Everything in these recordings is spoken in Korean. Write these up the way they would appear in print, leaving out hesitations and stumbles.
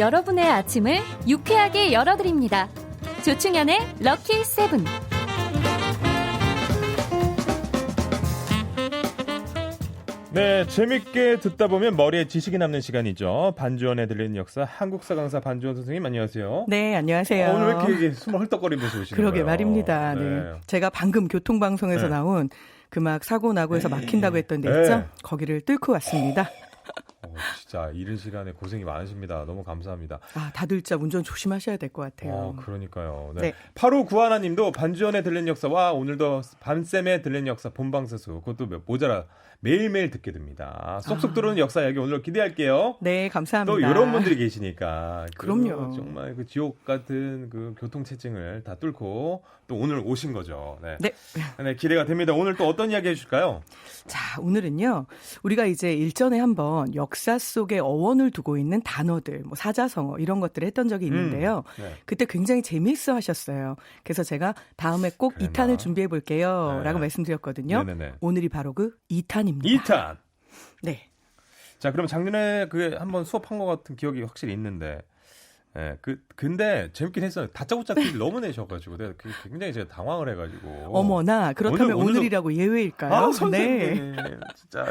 여러분의 아침을 유쾌하게 열어드립니다. 조충현의 럭키 세븐. 네, 재밌게 듣다 보면 머리에 지식이 남는 시간이죠. 반주원에 들리는 역사, 한국사 강사 반주원 선생님 안녕하세요. 네, 안녕하세요. 오늘 왜 이렇게 숨을 헐떡거리면서 오시는 그러게 거예요? 말입니다. 네. 제가 방금 교통방송에서 나온 그 막 사고 나고 해서 막힌다고 했던 데 있죠? 거기를 뚫고 왔습니다. 진짜 이른 시간에 고생이 많으십니다. 너무 감사합니다. 다들 진짜 운전 조심하셔야 될 것 같아요. 그러니까요. 네. 네. 8591님도 반주원에 들리는 역사와 오늘도 밤샘에 들리는 역사 본방사수 그것도 모자라 매일매일 듣게 됩니다. 쏙쏙 들어오는 역사 이야기 오늘 기대할게요. 네, 감사합니다. 또 이런 분들이 계시니까 그럼요. 정말 그 지옥 같은 그 교통체증을 다 뚫고 또 오늘 오신 거죠. 네. 네, 기대가 됩니다. 오늘 또 어떤 이야기 해주실까요? 자, 오늘은요. 우리가 이제 일전에 한번 역사 속에 어원을 두고 있는 단어들, 뭐 사자성어 이런 것들을 했던 적이 있는데요. 네. 그때 굉장히 재미있어 하셨어요. 그래서 제가 다음에 꼭 그랬나? 2탄을 준비해 볼게요. 네. 라고 말씀드렸거든요. 네네네. 오늘이 바로 그 2탄입니다. 2탄. 네. 자, 그럼 작년에 그 한번 수업한 것 같은 기억이 확실히 있는데, 근데 재밌긴 했어요. 다짜고짜 끼를 너무 내셔가지고 내가 굉장히 제가 당황을 해가지고. 어머나, 그렇다면 오늘이라고 예외일까요? 선생님. 네. 진짜,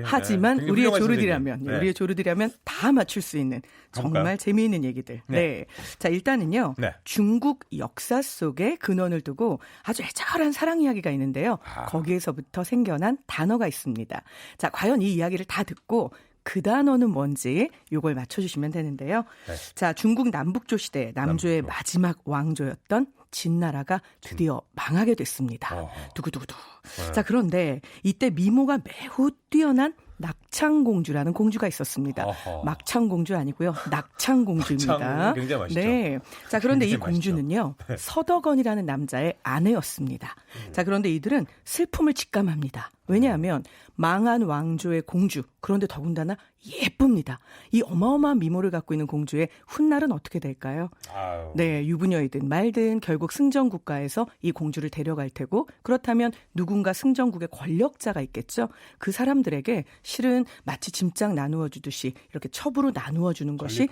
하지만 우리의 조르디라면, 네. 우리의 조르디라면 다 맞출 수 있는 정말 볼까요? 재미있는 얘기들. 네. 자, 일단은요. 네. 중국 역사 속에 근원을 두고 아주 애절한 사랑 이야기가 있는데요. 거기에서부터 생겨난 단어가 있습니다. 자, 과연 이 이야기를 다 듣고 그 단어는 뭔지 요걸 맞춰주시면 되는데요. 네. 자, 중국 남북조 시대 남조의 마지막 왕조였던 진나라가 드디어 망하게 됐습니다. 두구두구두. 네. 자, 그런데 이때 미모가 매우 뛰어난 낙창공주라는 공주가 있었습니다. 막창공주 아니고요. 낙창공주입니다. 낙창 굉장히 맛있죠. 네. 자, 그런데 이 굉장히 공주는요. 서덕원이라는 남자의 아내였습니다. 자, 그런데 이들은 슬픔을 직감합니다. 왜냐하면 망한 왕조의 공주, 그런데 더군다나 예쁩니다. 이 어마어마한 미모를 갖고 있는 공주의 훗날은 어떻게 될까요? 네, 유부녀이든 말든 결국 승정국가에서 이 공주를 데려갈 테고, 그렇다면 누군가 승정국의 권력자가 있겠죠. 그 사람들에게 실은 마치 짐짝 나누어 주듯이 이렇게 첩으로 나누어 주는 것이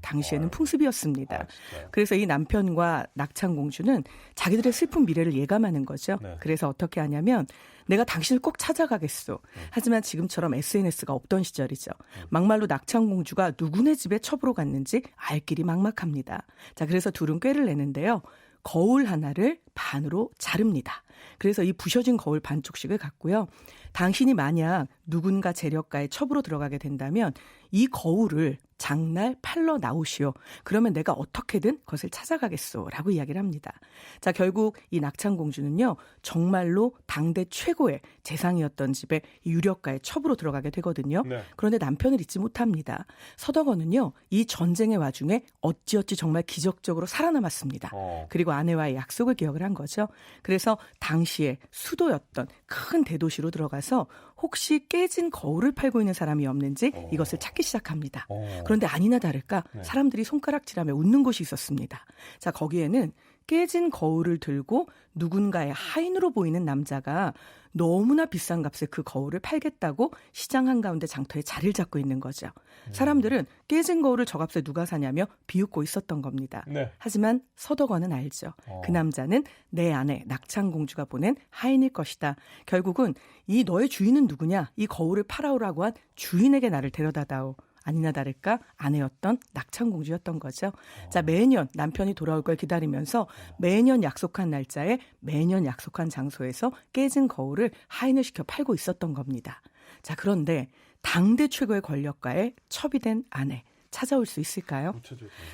당시에는 풍습이었습니다. 그래서 이 남편과 낙창공주는 자기들의 슬픈 미래를 예감하는 거죠. 네. 그래서 어떻게 하냐면 내가 당신을 꼭 찾아가겠소. 하지만 지금처럼 SNS가 없던 시절이죠. 막말로 낙창공주가 누구네 집에 첩으로 갔는지 알 길이 막막합니다. 자, 그래서 둘은 꾀를 내는데요. 거울 하나를 반으로 자릅니다. 그래서 이 부셔진 거울 반쪽씩을 갖고요. 당신이 만약 누군가 재력가의 첩으로 들어가게 된다면 이 거울을 장날 팔러 나오시오. 그러면 내가 어떻게든 그것을 찾아가겠소라고 이야기를 합니다. 자, 결국 이 낙창공주는요. 정말로 당대 최고의 재상이었던 집에 유력가의 첩으로 들어가게 되거든요. 네. 그런데 남편을 잊지 못합니다. 서덕원은요. 이 전쟁의 와중에 어찌어찌 정말 기적적으로 살아남았습니다. 그리고 아내와의 약속을 기억을 한 거죠. 그래서 당시에 수도였던 큰 대도시로 들어가서 혹시 깨진 거울을 팔고 있는 사람이 없는지 이것을 찾기 시작합니다. 그런데 아니나 다를까 사람들이 손가락질하며 웃는 곳이 있었습니다. 자, 거기에는 깨진 거울을 들고 누군가의 하인으로 보이는 남자가 너무나 비싼 값에 그 거울을 팔겠다고 시장 한가운데 장터에 자리를 잡고 있는 거죠. 사람들은 깨진 거울을 저 값에 누가 사냐며 비웃고 있었던 겁니다. 네. 하지만 서덕원은 알죠. 그 남자는 내 아내 낙창공주가 보낸 하인일 것이다. 결국은 이 너의 주인은 누구냐? 이 거울을 팔아오라고 한 주인에게 나를 데려다다오. 아니나 다를까 아내였던 낙창공주였던 거죠. 자, 매년 남편이 돌아올 걸 기다리면서 매년 약속한 날짜에 매년 약속한 장소에서 깨진 거울을 하인을 시켜 팔고 있었던 겁니다. 자, 그런데 당대 최고의 권력가의 첩이 된 아내 찾아올 수 있을까요?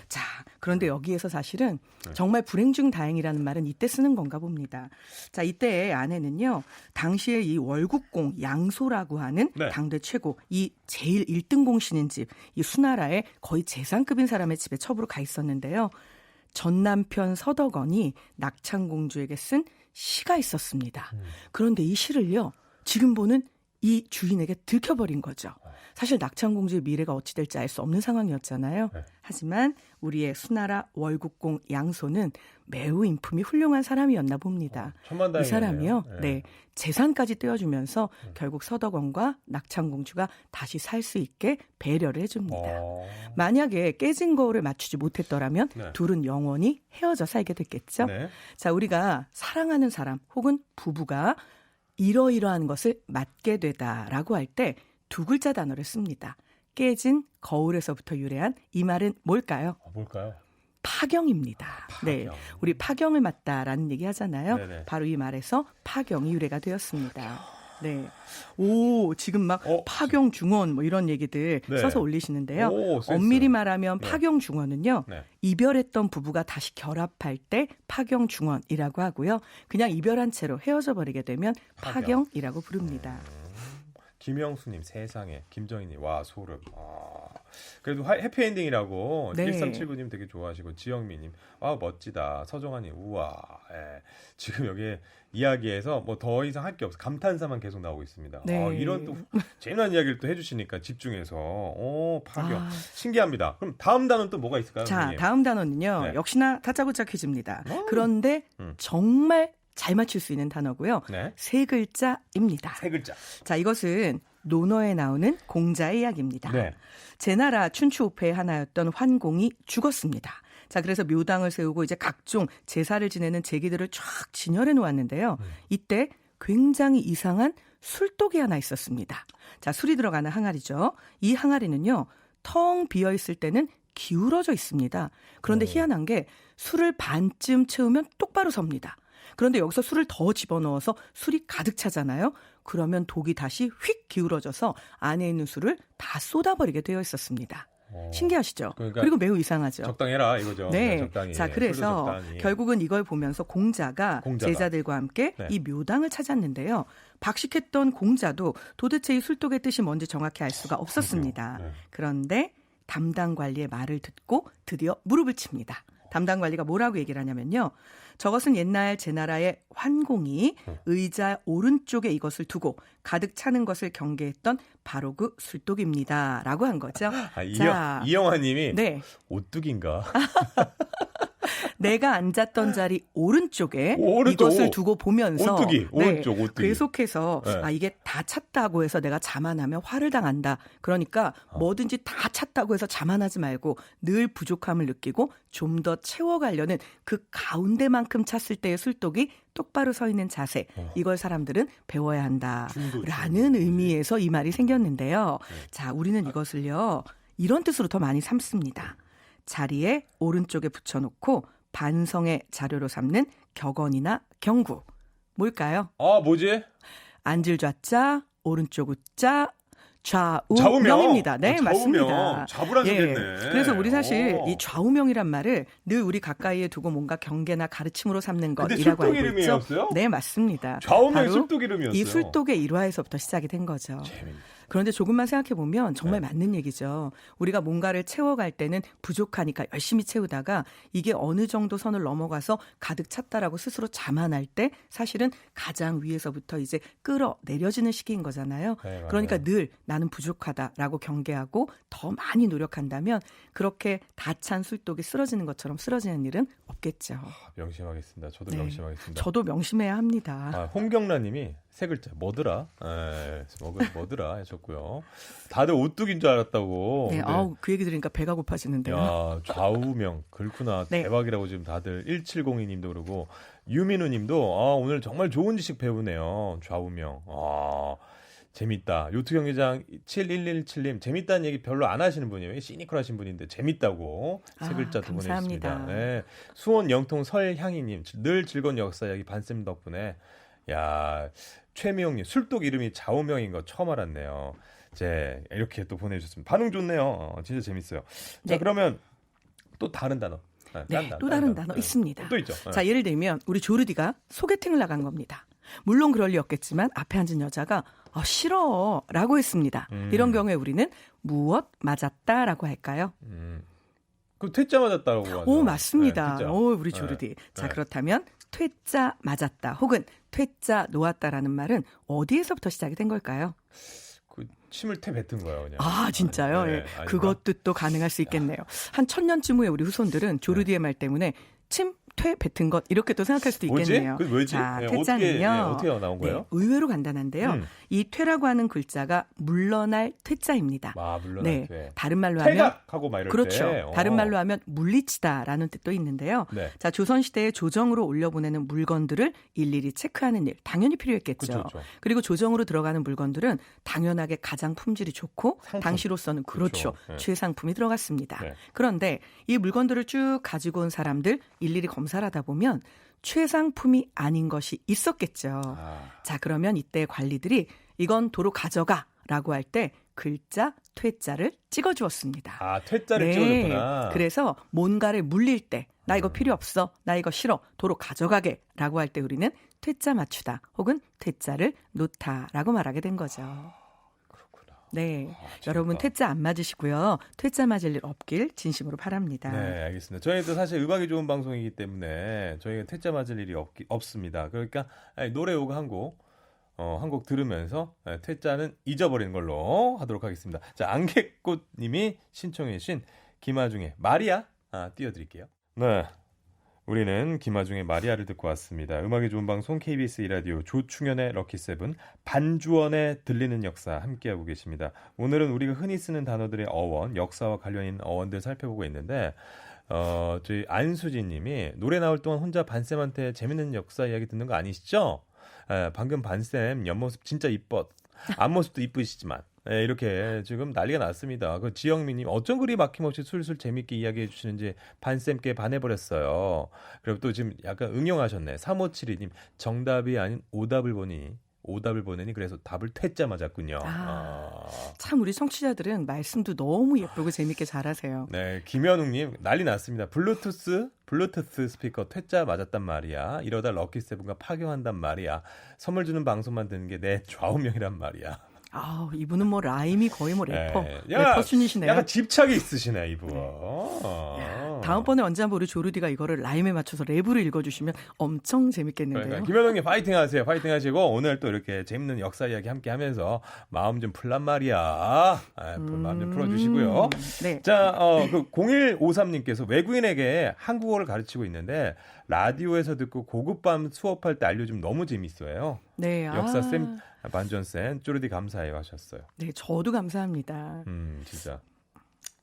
자, 그런데 여기에서 사실은 정말 불행 중 다행이라는 말은 이때 쓰는 건가 봅니다. 자, 이때의 아내는요. 당시에 이 월국공 양소라고 하는 당대 최고 이 제일 1등 공신인 집, 이 수나라의 거의 재상급인 사람의 집에 첩으로 가 있었는데요. 전 남편 서덕원이 낙창공주에게 쓴 시가 있었습니다. 그런데 이 시를요. 지금 보는 이 주인에게 들켜버린 거죠. 사실 낙창공주의 미래가 어찌 될지 알 수 없는 상황이었잖아요. 하지만 우리의 수나라 월국공 양손은 매우 인품이 훌륭한 사람이었나 봅니다. 이 천만다행이네요. 사람이요. 네. 네. 재산까지 떼어주면서 결국 서덕원과 낙창공주가 다시 살 수 있게 배려를 해줍니다. 만약에 깨진 거울을 맞추지 못했더라면 네. 둘은 영원히 헤어져 살게 됐겠죠. 네. 자, 우리가 사랑하는 사람 혹은 부부가 이러이러한 것을 맡게 되다라고 할 때 두 글자 단어를 씁니다. 깨진 거울에서부터 유래한 이 말은 뭘까요? 뭘까요? 파경입니다. 네, 우리 파경을 맞다라는 얘기 하잖아요. 네네. 바로 이 말에서 파경이 유래가 되었습니다. 네, 오 지금 막 파경 중원 뭐 이런 얘기들 네. 써서 올리시는데요. 오, 센스. 엄밀히 말하면 네. 파경 중원은요. 네. 이별했던 부부가 다시 결합할 때 파경 중원이라고 하고요. 그냥 이별한 채로 헤어져 버리게 되면 파경. 파경이라고 부릅니다. 김영수님 세상에 김정희님 와 소름. 그래도 해피엔딩이라고 네. 1379님 되게 좋아하시고 지영미님 와 멋지다. 서정아님 우와. 예. 지금 여기 이야기에서 뭐 더 이상 할 게 없어. 감탄사만 계속 나오고 있습니다. 네. 이런 또 재미난 이야기를 또 해주시니까 집중해서 파경 신기합니다. 그럼 다음 단어는 또 뭐가 있을까요? 자, 선생님? 다음 단어는요. 네. 역시나 다짜고짜 퀴즈입니다. 그런데 정말 잘 맞출 수 있는 단어고요. 네. 세 글자입니다. 세 글자. 자, 이것은 논어에 나오는 공자의 이야기입니다. 네. 제나라 춘추오패의 하나였던 환공이 죽었습니다. 자, 그래서 묘당을 세우고 이제 각종 제사를 지내는 제기들을 쫙 진열해 놓았는데요. 이때 굉장히 이상한 술독이 하나 있었습니다. 자, 술이 들어가는 항아리죠. 이 항아리는요, 텅 비어 있을 때는 기울어져 있습니다. 그런데 희한한 게 술을 반쯤 채우면 똑바로 섭니다. 그런데 여기서 술을 더 집어넣어서 술이 가득 차잖아요. 그러면 독이 다시 휙 기울어져서 안에 있는 술을 다 쏟아버리게 되어 있었습니다. 신기하시죠? 그러니까 그리고 매우 이상하죠. 적당히 해라 이거죠. 네. 적당히. 자, 그래서 적당히. 결국은 이걸 보면서 공자가 제자들과 함께 네. 이 묘당을 찾았는데요. 박식했던 공자도 도대체 이 술독의 뜻이 뭔지 정확히 알 수가 없었습니다. 네. 그런데 담당 관리의 말을 듣고 드디어 무릎을 칩니다. 담당 관리가 뭐라고 얘기를 하냐면요. 저것은 옛날 제나라의 환공이 의자 오른쪽에 이것을 두고 가득 차는 것을 경계했던 바로 그 술독입니다. 라고 한 거죠. 이영화님이 네. 오뚜기인가? 내가 앉았던 자리 오른쪽에 오른쪽. 이것을 두고 보면서 오뚜기, 오른쪽, 오뚜기. 계속해서 네. 이게 다 찼다고 해서 내가 자만하면 화를 당한다. 그러니까 뭐든지 다 찼다고 해서 자만하지 말고 늘 부족함을 느끼고 좀 더 채워가려는 그 가운데만큼 찼을 때의 술독이 똑바로 서 있는 자세. 이걸 사람들은 배워야 한다라는 의미에서 이 말이 생겼는데요. 자, 우리는 이것을요. 이런 뜻으로 더 많이 삼습니다. 자리에 오른쪽에 붙여놓고 반성의 자료로 삼는 격언이나 경구. 뭘까요? 뭐지? 앉을 좌자, 오른쪽 우자, 좌우명입니다. 네, 좌우명. 맞습니다. 좌불안 쓰겠네. 그래서 우리 사실 이 좌우명이란 말을 늘 우리 가까이에 두고 뭔가 경계나 가르침으로 삼는 근데 것이라고 알고 술독 있죠. 이름이었어요? 네, 맞습니다. 좌우명이 바로 술독 이름이었어요. 이 술독의 일화에서부터 시작이 된 거죠. 재밌네. 그런데 조금만 생각해보면 정말 맞는 얘기죠. 우리가 뭔가를 채워갈 때는 부족하니까 열심히 채우다가 이게 어느 정도 선을 넘어가서 가득 찼다라고 스스로 자만할 때 사실은 가장 위에서부터 이제 끌어내려지는 시기인 거잖아요. 네, 그러니까 늘 나는 부족하다라고 경계하고 더 많이 노력한다면 그렇게 다 찬 술독이 쓰러지는 것처럼 쓰러지는 일은 없겠죠. 명심하겠습니다. 저도 네. 명심하겠습니다. 저도 명심해야 합니다. 홍경란님이 세 글자 뭐더라? 뭐더라 하셨고요. 다들 오뚜기인 줄 알았다고. 네, 근데 그 얘기 들으니까 배가 고파지는데요. 야, 좌우명 그렇구나. 네. 대박이라고 지금 다들 1702님도 그러고 유민우님도 오늘 정말 좋은 지식 배우네요. 좌우명. 재밌다. 요트 경기장 7117님 재밌다는 얘기 별로 안 하시는 분이에요. 시니컬하신 분인데 재밌다고 세 글자 두 번 감사합니다. 해주셨습니다. 네. 수원 영통 설향이님 늘 즐거운 역사 이야기 반쌤 덕분에 야 최미영님 술독 이름이 좌우명인 거 처음 알았네요. 이렇게 또 보내주셨습니다. 반응 좋네요. 진짜 재밌어요. 자 네. 그러면 또 다른 단어. 네, 또 다른 단어 있습니다. 또 있죠. 자, 예를 들면 우리 조르디가 소개팅을 나간 겁니다. 물론 그럴 리 없겠지만 앞에 앉은 여자가 싫어 라고 했습니다. 이런 경우에 우리는 무엇 맞았다라고 할까요? 그 퇴짜 맞았다고 하죠. 맞습니다. 네, 우리 조르디. 네. 자, 그렇다면 퇴짜 맞았다 혹은 퇴짜 놓았다라는 말은 어디에서부터 시작이 된 걸까요? 그 침을 퇴 뱉은 거예요, 그냥. 아, 진짜요? 네, 예. 아닌가? 그것도 또 가능할 수 있겠네요. 한 1000년쯤 후에 우리 후손들은 조르디의 말 때문에 침, 퇴, 뱉은 것 이렇게 또 생각할 수도 뭐지? 있겠네요. 그 왜지? 자, 네, 퇴짜는요. 어떻게 나온 거예요? 네, 의외로 간단한데요. 이 퇴라고 하는 글자가 물러날 퇴짜입니다. 아, 물론 네, 퇴. 다른 말로 하면 퇴각하고 막 이럴 그렇죠. 때. 다른 말로 하면 물리치다라는 뜻도 있는데요. 네. 자, 조선시대에 조정으로 올려보내는 물건들을 일일이 체크하는 일 당연히 필요했겠죠. 그렇죠. 그리고 조정으로 들어가는 물건들은 당연하게 가장 품질이 좋고 상품. 당시로서는 그렇죠. 네. 최상품이 들어갔습니다. 네. 그런데 이 물건들을 쭉 가지고 온 사람들 일일이 검사를 하다 보면 최상품이 아닌 것이 있었겠죠. 아. 자, 그러면 이때 관리들이 이건 도로 가져가라고 할 때 글자 퇴자를 찍어주었습니다. 아, 퇴짜를 찍어줬구나. 그래서 뭔가를 물릴 때 나 이거 필요 없어, 나 이거 싫어, 도로 가져가게라고 할 때 우리는 퇴짜 맞추다 혹은 퇴짜를 놓다라고 말하게 된 거죠. 그렇구나. 네, 재밌다. 여러분 퇴짜 안 맞으시고요. 퇴짜 맞을 일 없길 진심으로 바랍니다. 네, 알겠습니다. 저희도 사실 음악이 좋은 방송이기 때문에 저희가 퇴짜 맞을 일이 없습니다. 그러니까 노래 요거 한 곡 들으면서 퇴짜는 잊어버리는 걸로 하도록 하겠습니다. 자, 안개꽃님이 신청해 주신 김아중의 마리아 띄워드릴게요. 네, 우리는 김아중의 마리아를 듣고 왔습니다. 음악이 좋은 방송 KBS 2라디오 조충현의 럭키세븐 반주원에 들리는 역사 함께하고 계십니다. 오늘은 우리가 흔히 쓰는 단어들의 어원, 역사와 관련 있는 어원들 살펴보고 있는데 저희 안수진 님이 노래 나올 동안 혼자 반쌤한테 재밌는 역사 이야기 듣는 거 아니시죠? 방금 반쌤 옆모습 진짜 이뻤. 앞모습도 이쁘시지만 이렇게 지금 난리가 났습니다. 그 지영민님 어쩜 그리 막힘없이 술술 재밌게 이야기해 주시는지 반쌤께 반해버렸어요. 그리고 또 지금 약간 응용하셨네. 3572님 정답이 아닌 오답을 보내니 그래서 답을 퇴짜 맞았군요. 참 우리 청취자들은 말씀도 너무 예쁘고 재밌게 잘하세요. 네, 김현웅님 난리 났습니다. 블루투스 스피커 퇴짜 맞았단 말이야. 이러다 럭키세븐과 파경한단 말이야. 선물 주는 방송만 듣는 게 내 좌우명이란 말이야. 아, 이분은 뭐 라임이 거의 뭐 래퍼, 네. 래퍼 순이시네요. 약간 집착이 있으시네 이분. 다음번에 언제 한번 우리 조르디가 이거를 라임에 맞춰서 랩으로 읽어주시면 엄청 재밌겠는데요. 그러니까 김현웅님 파이팅 하세요. 파이팅 하시고 오늘 또 이렇게 재밌는 역사 이야기 함께 하면서 마음 좀 풀란 말이야. 마음 좀 풀어주시고요. 네. 자, 그 0153님께서 외국인에게 한국어를 가르치고 있는데 라디오에서 듣고 고급밤 수업할 때 알려주면 너무 재밌어요. 네, 역사쌤, 반전쌤, 쪼르디 감사해요 하셨어요. 네, 저도 감사합니다. 진짜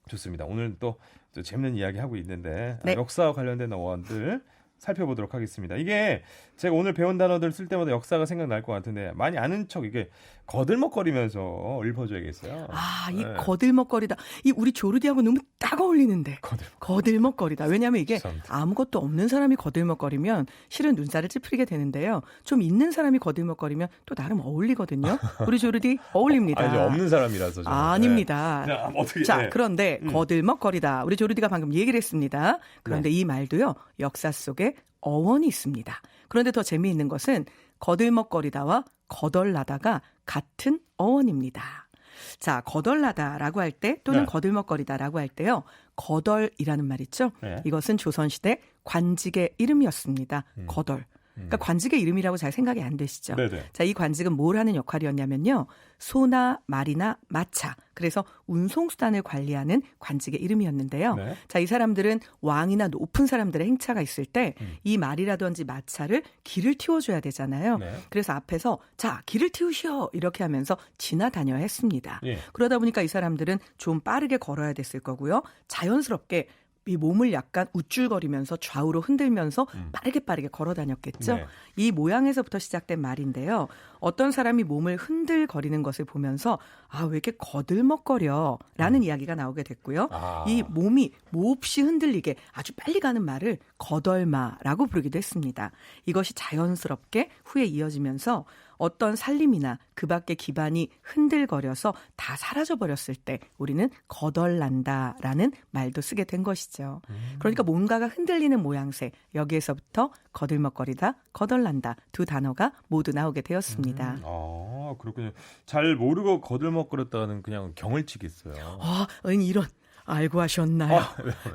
좋습니다. 오늘 또 재밌는 이야기 하고 있는데 네. 역사와 관련된 어원들 살펴보도록 하겠습니다. 이게 제가 오늘 배운 단어들 쓸 때마다 역사가 생각날 것 같은데 많이 아는 척 이게 거들먹거리면서 읊어줘야겠어요. 아, 이 거들먹거리다. 이 우리 조르디하고 너무 딱 어울리는데. 거들먹거리다. 왜냐하면 이게 아무것도 없는 사람이 거들먹거리면 실은 눈살을 찌푸리게 되는데요. 좀 있는 사람이 거들먹거리면 또 나름 어울리거든요. 우리 조르디 어울립니다. 아니, 없는 사람이라서 저는. 아닙니다. 네. 어떻게, 자, 네. 그런데 거들먹거리다. 우리 조르디가 방금 얘기를 했습니다. 그런데 이 말도요. 역사 속에 어원이 있습니다. 그런데 더 재미있는 것은 거들먹거리다와 거덜나다가 같은 어원입니다. 자, 거덜나다라고 할 때 또는 네. 거들먹거리다라고 할 때요. 거덜이라는 말 있죠. 네. 이것은 조선시대 관직의 이름이었습니다. 거덜. 그러니까 관직의 이름이라고 잘 생각이 안 되시죠. 네네. 자, 이 관직은 뭘 하는 역할이었냐면요. 소나 말이나 마차, 그래서 운송수단을 관리하는 관직의 이름이었는데요. 네. 자, 이 사람들은 왕이나 높은 사람들의 행차가 있을 때 이 말이라든지 마차를 길을 틔워줘야 되잖아요. 네. 그래서 앞에서 자, 길을 틔우시오 이렇게 하면서 지나다녀야 했습니다. 예. 그러다 보니까 이 사람들은 좀 빠르게 걸어야 됐을 거고요. 자연스럽게 이 몸을 약간 우쭐거리면서 좌우로 흔들면서 빠르게 걸어 다녔겠죠. 네. 이 모양에서부터 시작된 말인데요. 어떤 사람이 몸을 흔들거리는 것을 보면서 아, 왜 이렇게 거들먹거려라는 이야기가 나오게 됐고요. 이 몸이 몹시 흔들리게 아주 빨리 가는 말을 거덜마라고 부르기도 했습니다. 이것이 자연스럽게 후에 이어지면서 어떤 살림이나 그 밖의 기반이 흔들거려서 다 사라져버렸을 때 우리는 거덜난다라는 말도 쓰게 된 것이죠. 그러니까 뭔가가 흔들리는 모양새, 여기에서부터 거들먹거리다, 거덜난다 두 단어가 모두 나오게 되었습니다. 그렇군요. 잘 모르고 거들먹거렸다는 그냥 경을 치겠어요. 이런. 알고 하셨나요?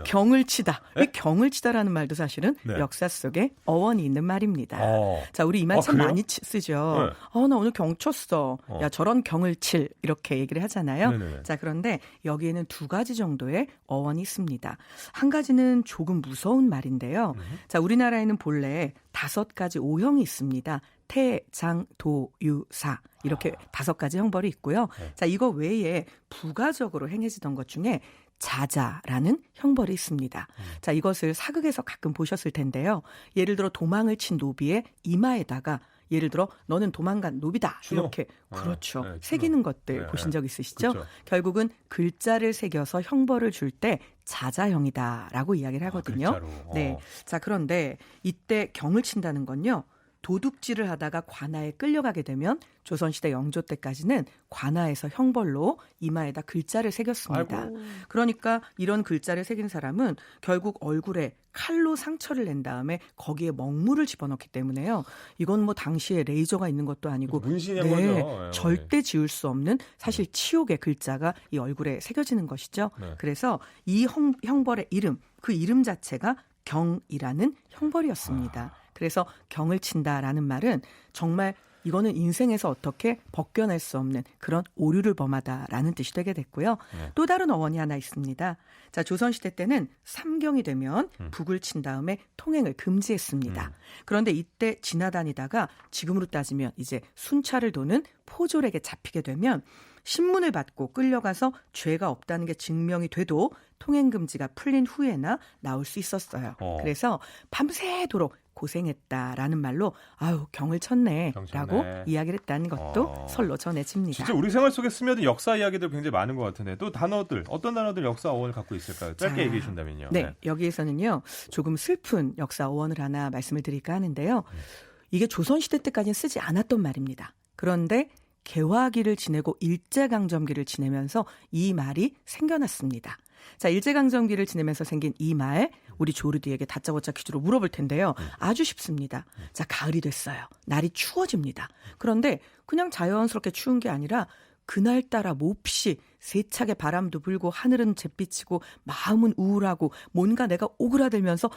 경을 치다. 이 경을 치다라는 말도 사실은 네. 역사 속에 어원이 있는 말입니다. 어. 자, 우리 이 말 참 그래요? 많이 쓰죠. 나 오늘 경 쳤어. 야, 저런 경을 칠. 이렇게 얘기를 하잖아요. 네네네. 자, 그런데 여기에는 두 가지 정도의 어원이 있습니다. 한 가지는 조금 무서운 말인데요. 자, 우리나라에는 본래 5가지 오형이 있습니다. 태, 장, 도, 유, 사. 이렇게 5가지 형벌이 있고요. 네. 자, 이거 외에 부가적으로 행해지던 것 중에 자자라는 형벌이 있습니다. 자, 이것을 사극에서 가끔 보셨을 텐데요. 예를 들어 도망을 친 노비의 이마에다가 예를 들어 너는 도망간 노비다. 추노. 이렇게 그렇죠. 네, 추노. 새기는 것들 네, 보신 적 있으시죠? 그렇죠. 결국은 글자를 새겨서 형벌을 줄 때 자자형이다라고 이야기를 하거든요. 글자로. 네. 자, 그런데 이때 경을 친다는 건요. 도둑질을 하다가 관아에 끌려가게 되면 조선시대 영조 때까지는 관아에서 형벌로 이마에다 글자를 새겼습니다. 아이고. 그러니까 이런 글자를 새긴 사람은 결국 얼굴에 칼로 상처를 낸 다음에 거기에 먹물을 집어넣기 때문에요. 이건 뭐 당시에 레이저가 있는 것도 아니고 문신한 거죠. 예. 절대 지울 수 없는 사실 치욕의 글자가 이 얼굴에 새겨지는 것이죠. 네. 그래서 이 형벌의 이름, 그 이름 자체가 경이라는 형벌이었습니다. 그래서 경을 친다라는 말은 정말 이거는 인생에서 어떻게 벗겨낼 수 없는 그런 오류를 범하다라는 뜻이 되게 됐고요. 네. 또 다른 어원이 하나 있습니다. 자, 조선시대 때는 삼경이 되면 북을 친 다음에 통행을 금지했습니다. 그런데 이때 지나다니다가 지금으로 따지면 이제 순찰을 도는 포졸에게 잡히게 되면 신문을 받고 끌려가서 죄가 없다는 게 증명이 돼도 통행금지가 풀린 후에나 나올 수 있었어요. 그래서 밤새도록 고생했다라는 말로 아유 경을 쳤네라고 이야기를 했다는 것도 설로 전해집니다. 진짜 우리 생활 속에 스며든 역사 이야기들 굉장히 많은 것 같은데 또 단어들 어떤 단어들 역사 어원을 갖고 있을까요? 짧게 얘기해 준다면요. 네, 여기에서는요 조금 슬픈 역사 어원을 하나 말씀을 드릴까 하는데요. 이게 조선시대 때까지는 쓰지 않았던 말입니다. 그런데 개화기를 지내고 일제강점기를 지내면서 이 말이 생겨났습니다. 자, 일제강점기를 지내면서 생긴 이 말 우리 조르디에게 다짜고짜 퀴즈로 물어볼 텐데요. 아주 쉽습니다. 자, 가을이 됐어요. 날이 추워집니다. 그런데 그냥 자연스럽게 추운 게 아니라 그날따라 몹시 세차게 바람도 불고 하늘은 잿빛이고 마음은 우울하고 뭔가 내가 오그라들면서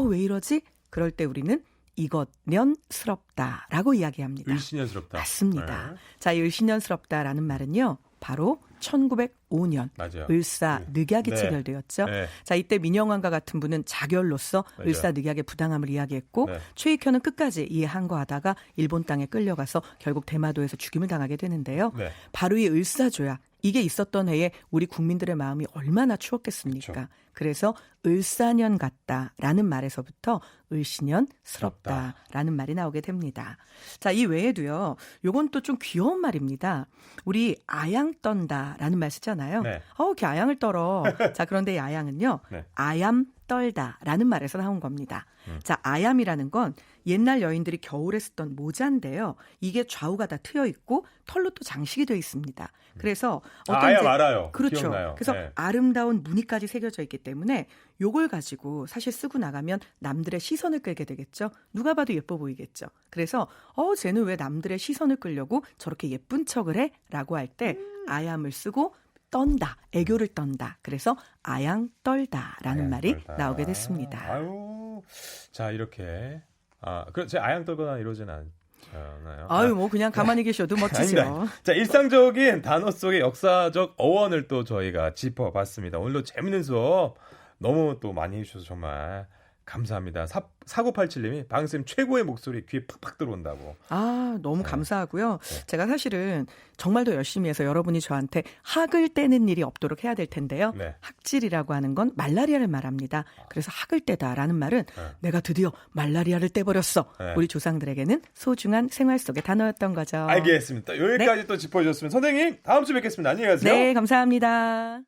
왜 이러지? 그럴 때 우리는 이것 년스럽다라고 이야기합니다. 을씨년스럽다. 맞습니다. 네. 자, 이 을씨년스럽다라는 말은요. 바로 1905년 맞아요. 을사늑약이 네. 체결되었죠. 네. 자, 이때 민영환과 같은 분은 자결로서 맞아요. 을사늑약의 부당함을 이야기했고 네. 최익현은 끝까지 이에 항거하다가 일본 땅에 끌려가서 결국 대마도에서 죽임을 당하게 되는데요. 네. 바로 이 을사조약 이게 있었던 해에 우리 국민들의 마음이 얼마나 추웠겠습니까? 그쵸. 그래서 을사년 같다라는 말에서부터 을씨년스럽다라는 말이 나오게 됩니다. 자, 이 외에도요. 요건 또 좀 귀여운 말입니다. 우리 아양 떤다라는 말 쓰잖아요. 네. 걔 아양을 떨어. 자, 그런데 이 아양은요. 네. 아얌 떨다라는 말에서 나온 겁니다. 자, 아얌이라는 건 옛날 여인들이 겨울에 쓰던 모자인데요. 이게 좌우가 다 트여 있고 털로 또 장식이 되어 있습니다. 그래서 아얌 알아요. 그렇죠. 기억나요. 그래서 네. 아름다운 무늬까지 새겨져 있기 때문에 요걸 가지고 사실 쓰고 나가면 남들의 시선을 끌게 되겠죠. 누가 봐도 예뻐 보이겠죠. 그래서 쟤는 왜 남들의 시선을 끌려고 저렇게 예쁜 척을 해? 라고 할 때 아얌을 쓰고 떤다, 애교를 떤다. 그래서 아양 떨다라는 말이 떨다. 나오게 됐습니다. 아유, 자 이렇게 그럼 제 아양 떨거나 이러진 않아요. 아유, 뭐 그냥 가만히 계셔도 멋지죠. 아닙니다. 자, 일상적인 단어 속의 역사적 어원을 또 저희가 짚어봤습니다. 오늘도 재밌는 수업 너무 또 많이 해주셔서 정말 감사합니다. 4987님이 방쌤 최고의 목소리 귀에 팍팍 들어온다고. 너무 감사하고요. 제가 사실은 정말 더 열심히 해서 여러분이 저한테 학을 떼는 일이 없도록 해야 될 텐데요. 네. 학질이라고 하는 건 말라리아를 말합니다. 그래서 학을 떼다라는 말은 내가 드디어 말라리아를 떼버렸어. 네. 우리 조상들에게는 소중한 생활 속의 단어였던 거죠. 알겠습니다. 여기까지 또 짚어주셨으면 선생님 다음 주에 뵙겠습니다. 안녕히 가세요. 네, 감사합니다.